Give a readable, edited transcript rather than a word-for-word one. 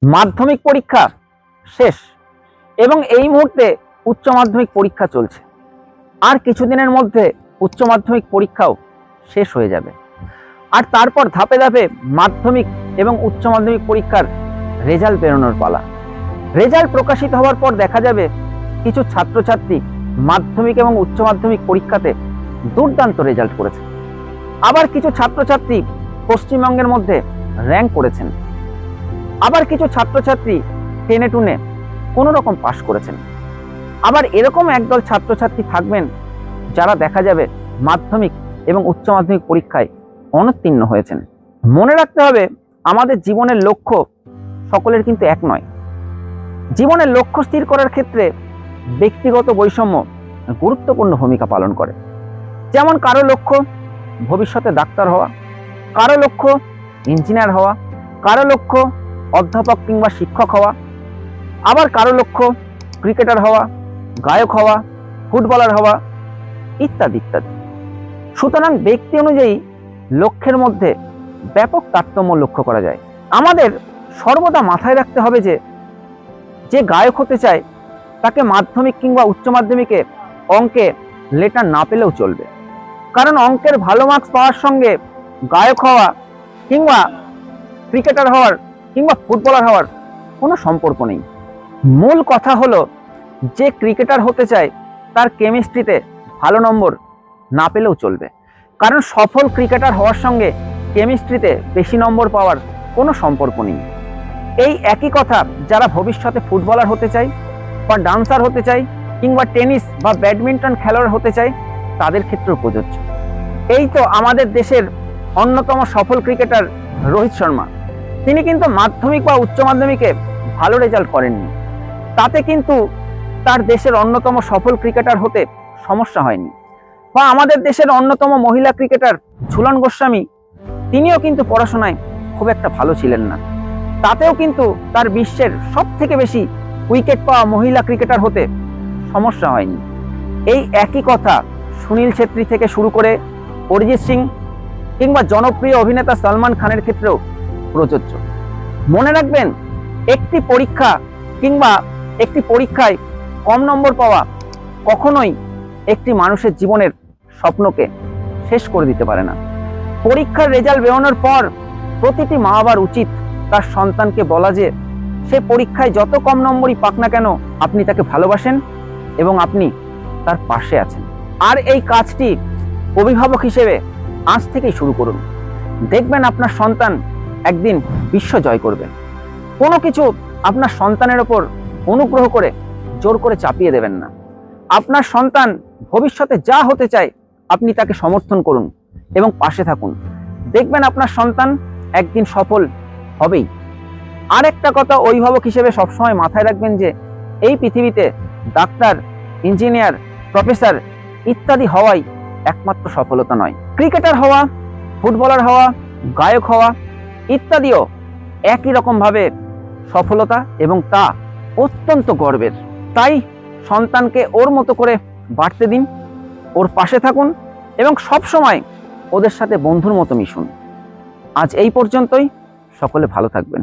মাধ্যমিক পরীক্ষা শেষ এবং এই মুহূর্তে উচ্চ মাধ্যমিক পরীক্ষা চলছে। আর কিছুদিনের মধ্যে উচ্চ মাধ্যমিক পরীক্ষাও শেষ হয়ে যাবে। আর তারপর ধাপে ধাপে মাধ্যমিক এবং উচ্চ মাধ্যমিক পরীক্ষার রেজাল্ট বেরোনোর পালা। রেজাল্ট প্রকাশিত হওয়ার পর দেখা যাবে কিছু ছাত্রছাত্রী মাধ্যমিক এবং উচ্চ মাধ্যমিক পরীক্ষাতে দুর্দান্ত রেজাল্ট করেছে। আবার কিছু ছাত্রছাত্রী পশ্চিমবঙ্গের মধ্যে র্যাঙ্ক করেছেন। আবার কিছু ছাত্রছাত্রী টেনে টুনে কোনো রকম পাশ করেছেন। আবার এরকম একদল ছাত্রছাত্রী থাকবেন যারা দেখা যাবে মাধ্যমিক এবং উচ্চ মাধ্যমিক পরীক্ষায় অনুত্তীর্ণ হয়েছেন। মনে রাখতে হবে, আমাদের জীবনের লক্ষ্য সকলের কিন্তু এক নয়। জীবনের লক্ষ্য স্থির করার ক্ষেত্রে ব্যক্তিগত বৈষম্য গুরুত্বপূর্ণ ভূমিকা পালন করে। যেমন কারো লক্ষ্য ভবিষ্যতে ডাক্তার হওয়া, কারো লক্ষ্য ইঞ্জিনিয়ার হওয়া, কারো লক্ষ্য অধ্যাপক কিংবা শিক্ষক হওয়া, আবার কারো লক্ষ্য ক্রিকেটার হওয়া, গায়ক হওয়া, ফুটবলার হওয়া ইত্যাদি ইত্যাদি। সুতরাং ব্যক্তি অনুযায়ী লক্ষ্যের মধ্যে ব্যাপক তারতম্য লক্ষ্য করা যায়। আমাদের সর্বদা মাথায় রাখতে হবে যে গায়ক হতে চায় তাকে মাধ্যমিক কিংবা উচ্চ মাধ্যমিকে অঙ্কে লেটার না পেলেও চলবে। কারণ অঙ্কের ভালো মার্কস পাওয়ার সঙ্গে গায়ক হওয়া কিংবা ক্রিকেটার হওয়ার কিংবা ফুটবলার হওয়ার কোনো সম্পর্ক নেই। মূল কথা হলো, যে ক্রিকেটার হতে চায় তার কেমিস্ট্রিতে ভালো নম্বর না পেলেও চলবে। কারণ সফল ক্রিকেটার হওয়ার সঙ্গে কেমিস্ট্রিতে বেশি নম্বর পাওয়ার কোনো সম্পর্ক নেই। এই একই কথা যারা ভবিষ্যতে ফুটবলার হতে চায় বা ডান্সার হতে চায় কিংবা টেনিস বা ব্যাডমিন্টন খেলোয়াড় হতে চায় তাদের ক্ষেত্রেও প্রযোজ্য। এই তো আমাদের দেশের অন্যতম সফল ক্রিকেটার রোহিত শর্মা, তিনি কিন্তু মাধ্যমিক বা উচ্চ মাধ্যমিকে ভালো রেজাল্ট করেননি। তাতে কিন্তু তার দেশের অন্যতম সফল ক্রিকেটার হতে সমস্যা হয়নি। বা আমাদের দেশের অন্যতম মহিলা ক্রিকেটার ঝুলন গোস্বামী, তিনিও কিন্তু পড়াশোনায় খুব একটা ভালো ছিলেন না। তাতেও কিন্তু তার বিশ্বের সব থেকে বেশি উইকেট পাওয়া মহিলা ক্রিকেটার হতে সমস্যা হয়নি। এই একই কথা সুনীল ছেত্রী থেকে শুরু করে অরিজিৎ সিং কিংবা জনপ্রিয় অভিনেতা সলমান খানের ক্ষেত্রেও প্রযোজ্য। মনে রাখবেন, একটি পরীক্ষা কিংবা একটি পরীক্ষায় কম নম্বর পাওয়া কখনোই একটি মানুষের জীবনের স্বপ্নকে শেষ করে দিতে পারে না। পরীক্ষার রেজাল্ট বেরোনোর পর প্রতিটি মা বাবার উচিত তার সন্তানকে বলা যে সে পরীক্ষায় যত কম নম্বরই পাক না কেন আপনি তাকে ভালোবাসেন এবং আপনি তার পাশে আছেন। আর এই কাজটি অভিভাবক হিসেবে আজ থেকেই শুরু করুন। দেখবেন আপনার সন্তান একদিন বিশ্ব জয় করবে। কোনো কিছু আপনার সন্তানের ওপর অনুগ্রহ করে জোর করে চাপিয়ে দেবেন না। আপনার সন্তান ভবিষ্যতে যা হতে চায় আপনি তাকে সমর্থন করুন এবং পাশে থাকুন। দেখবেন আপনার সন্তান একদিন সফল হবেই। আর একটা কথা অভিভাবক হিসেবে সবসময় মাথায় রাখবেন যে এই পৃথিবীতে ডাক্তার, ইঞ্জিনিয়ার, প্রফেসর ইত্যাদি হওয়াই একমাত্র সফলতা নয়। ক্রিকেটার হওয়া, ফুটবলার হওয়া, গায়ক হওয়া ইত্যাদিও একই রকম ভাবে সফলতা এবং তা অত্যন্ত গর্বের। তাই সন্তানকে ওর মতো করে বাড়তে দিন, ওর পাশে থাকুন এবং সব সময় ওদের সাথে বন্ধুর মতো মিশুন। আজ এই পর্যন্তই। সকলে ভালো থাকবেন।